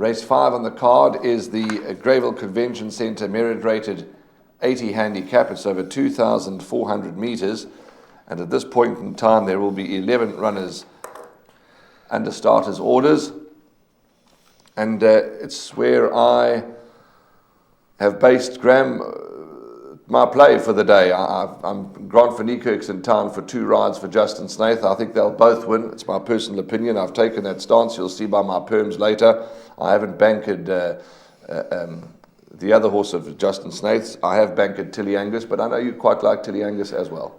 Race 5 on the card is the Greyville Convention Centre merit-rated 80 handicap. It's over 2,400 metres. And at this point in time, there will be 11 runners under starters' orders. And it's where I have based, Graham, my play for the day. I'm Grant van Niekerk's in town for 2 rides for Justin Snaith. I think they'll both win. It's my personal opinion. I've taken that stance. You'll see by my perms later. I haven't bankered the other horse of Justin Snaith's. I have bankered Tilly Angus, but I know you quite like Tilly Angus as well.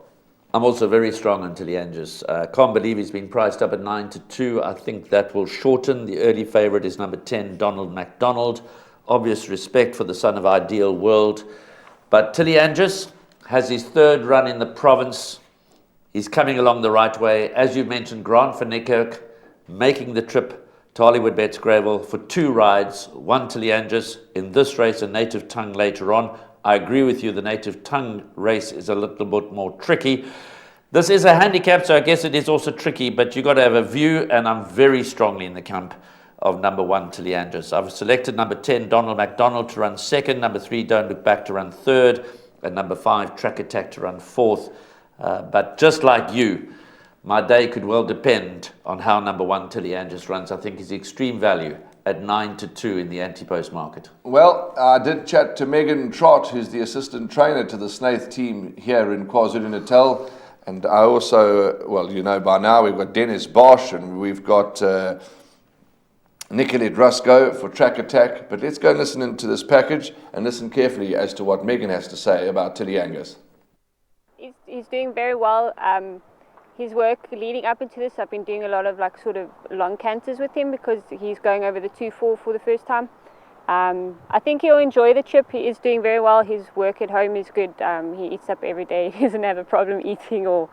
I'm also very strong on Tilly Angus. Can't believe he's been priced up at 9-2. I think that will shorten. The early favourite is number 10, Donald MacDonald. Obvious respect for the son of Ideal World. But Tilly Angus has his 3rd run in the province. He's coming along the right way. As you mentioned, Grant van Niekerk making the trip to Hollywood Bets Greyville for 2 rides. 1 Tilly Angus in this race, a native tongue later on. I agree with you, the native tongue race is a little bit more tricky. This is a handicap, so I guess it is also tricky, but you've got to have a view, and I'm very strongly in the camp of number 1, Tilly Angus. I've selected number 10, Donald MacDonald, to run 2nd, number 3, Don't Look Back, to run 3rd, and number 5, Track Attack, to run 4th. But just like you, my day could well depend on how number 1, Tilly Angus, runs. I think he's extreme value at 9-2 in the anti-post market. Well, I did chat to Megan Trott, who's the assistant trainer to the Snaith team here in KwaZulu-Natal. And I also, well, you know by now, we've got Dennis Bosch and we've got Nicolette Rusco for Track Attack. But let's go and listen into this package and listen carefully as to what Megan has to say about Tilly Angus. He's doing very well. His work leading up into this, I've been doing a lot of like sort of long canters with him because he's going over the 2-4 for the first time. I think he'll enjoy the trip. He is doing very well. His work at home is good. He eats up every day. He doesn't have a problem eating or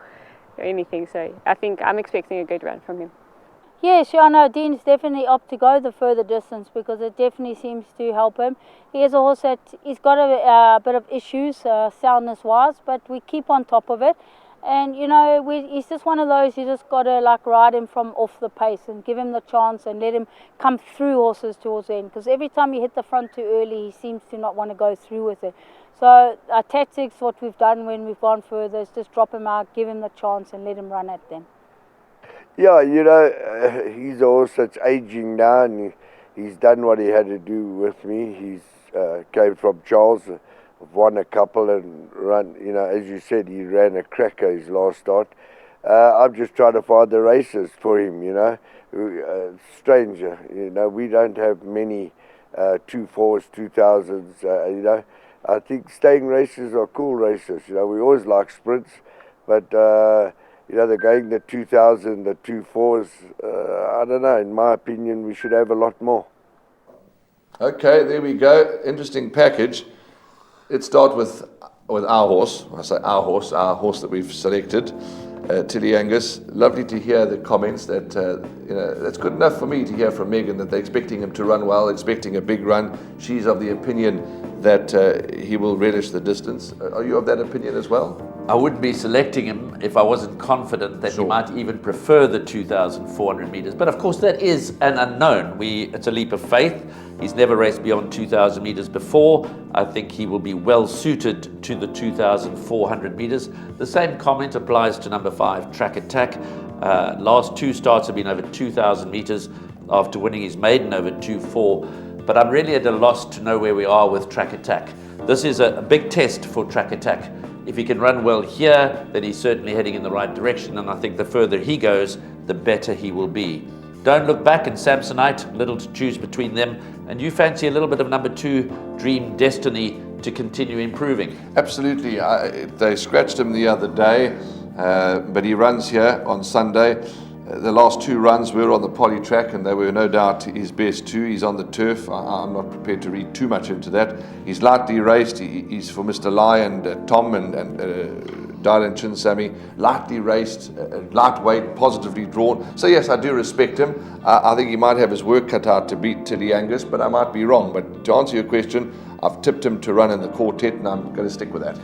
anything. So I think I'm expecting a good run from him. Yes, I know Dean's definitely up to go the further distance because it definitely seems to help him. He is a horse that he's got a bit of issues soundness-wise, but we keep on top of it. And you know, he's just one of those, you just got to like ride him from off the pace and give him the chance and let him come through horses towards the end. Because every time you hit the front too early, he seems to not want to go through with it. So our tactics, what we've done when we've gone further, is just drop him out, give him the chance and let him run at them. Yeah, you know, he's a horse that's aging now and he's done what he had to do with me. He's came from Charles. Won a couple and run, you know, as you said, he ran a cracker his last start. I'm just trying to find the races for him, you know. Stranger, you know, we don't have many 2-4s, 2000s, you know. I think staying races are cool races, you know. We always like sprints, but, you know, they're going the 2000, the 2-4s. I don't know, in my opinion, we should have a lot more. Okay, there we go. Interesting package. Let's start with our horse. I say our horse that we've selected, Tilly Angus. Lovely to hear the comments that, you know, that's good enough for me to hear from Megan that they're expecting him to run well, expecting a big run. She's of the opinion that he will relish the distance. Are you of that opinion as well? I wouldn't be selecting him if I wasn't confident that he might even prefer the 2,400 metres. But of course, that is an unknown. It's a leap of faith. He's never raced beyond 2,000 metres before. I think he will be well suited to the 2,400 metres. The same comment applies to number 5, Track Attack. Last 2 starts have been over 2,000 metres after winning his maiden over 2-4. But I'm really at a loss to know where we are with Track Attack. This is a big test for Track Attack. If he can run well here, then he's certainly heading in the right direction. And I think the further he goes, the better he will be. Don't Look Back and Samsonite, little to choose between them. And you fancy a little bit of number 2, Dream Destiny, to continue improving? Absolutely. They scratched him the other day, but he runs here on Sunday. The last 2 runs were on the poly track and they were no doubt his best 2. He's on the turf. I'm not prepared to read too much into that. He's lightly raced. He's for Mr. Lai and Tom and Dylan Chinsamy. Lightly raced, lightweight, positively drawn. So yes, I do respect him. I think he might have his work cut out to beat Tilly Angus, but I might be wrong. But to answer your question, I've tipped him to run in the quartet and I'm going to stick with that.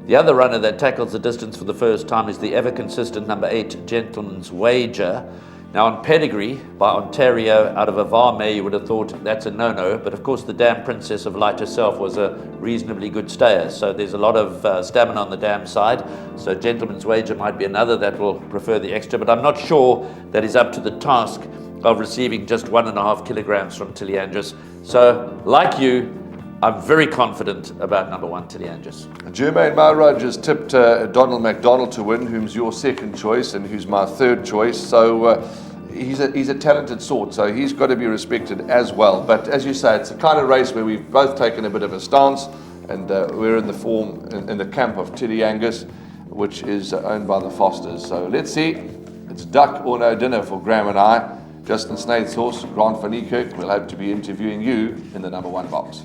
The other runner that tackles the distance for the first time is the ever consistent number 8, Gentleman's Wager. Now on pedigree, by Ontario, out of a Varmey, you would have thought that's a no-no, but of course the Dam Princess of Light herself was a reasonably good stayer, so there's a lot of stamina on the dam side, so Gentleman's Wager might be another that will prefer the extra, but I'm not sure that he's up to the task of receiving just 1.5 kilograms from Tiliandris. So, like you, I'm very confident about number 1, Tiliandris. Jermaine Mowraj has tipped Donald McDonald to win, whom's your second choice and who's my third choice. So he's a talented sort, so he's got to be respected as well. But as you say, it's a kind of race where we've both taken a bit of a stance, and we're in the form, in the camp of Tilly Angus, which is owned by the Fosters. So let's see. It's duck or no dinner for Graham and I. Justin Snaith's horse, Grant van Niekerk, will hope to be interviewing you in the number 1 box.